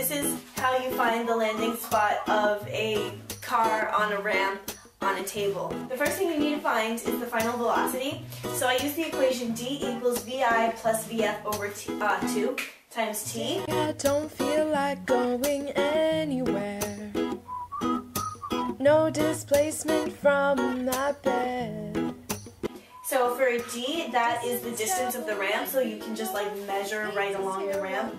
this is how you find the landing spot of a car on a ramp on a table. The first thing you need to find is the final velocity. So I use the equation d equals vi plus vf over 2 times t. I don't feel like going anywhere. No displacement from my bed. So for d, that is the distance of the ramp, so you can just like measure right along the ramp,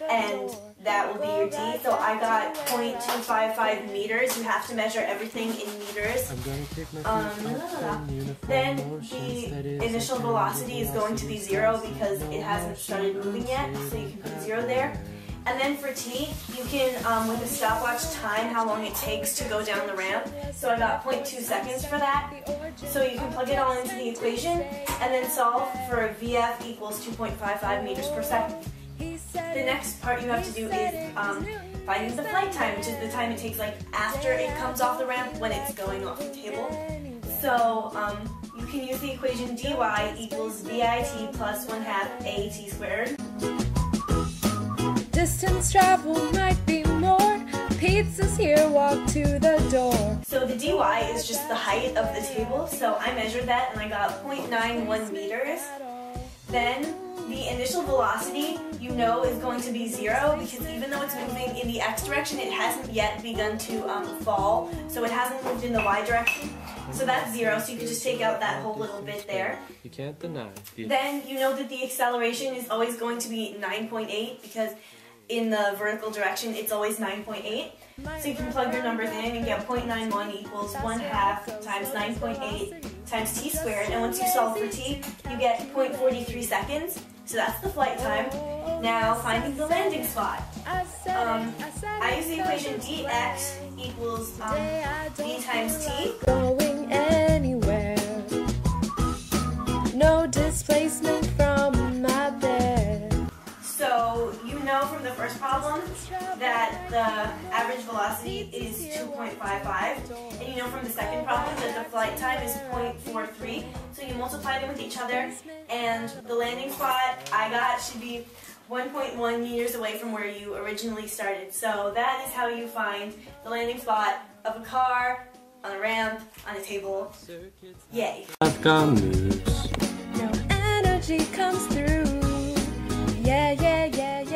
and that will be your d. So I got 0.255 meters. You have to measure everything in meters. Then the initial velocity is going to be 0 because it hasn't started moving yet, so you can put 0 there. And then for t, you can, with a stopwatch, time how long it takes to go down the ramp. So I got 0.2 seconds for that. So you can plug it all into the equation and then solve for VF equals 2.55 meters per second. The next part you have to do is finding the flight time, which is the time it takes like after it comes off the ramp when it's going off the table. So you can use the equation dy equals VIT plus 1/2 AT squared. Distance traveled might be more. Pizza's here, walk to the door. So the dy is just the height of the table, so I measured that and I got 0.91 meters. Then the initial velocity, you know, is going to be 0 because even though it's moving in the x direction, it hasn't yet begun to fall, so it hasn't moved in the y direction. So that's 0, so you can just take out that whole little bit there. You can't deny. Then you know that the acceleration is always going to be 9.8 because in the vertical direction it's always 9.8. So you can plug your numbers in and get 0.91 equals 1/2 times 9.8 times t squared. And once you solve for t, you get 0.43 seconds. So that's the flight time. Now finding the landing spot. I use the equation dx equals v times t. Going anywhere. No displacement from my bed. So you know from the first problem that the average velocity is 2.55, and you know from the second problem that the flight time is 0.43. So you multiply them with each other, and the landing spot I got should be 1.1 meters away from where you originally started. So that is how you find the landing spot of a car, on a ramp, on a table. Yay. No energy comes through. Yeah, yeah, yeah, yeah.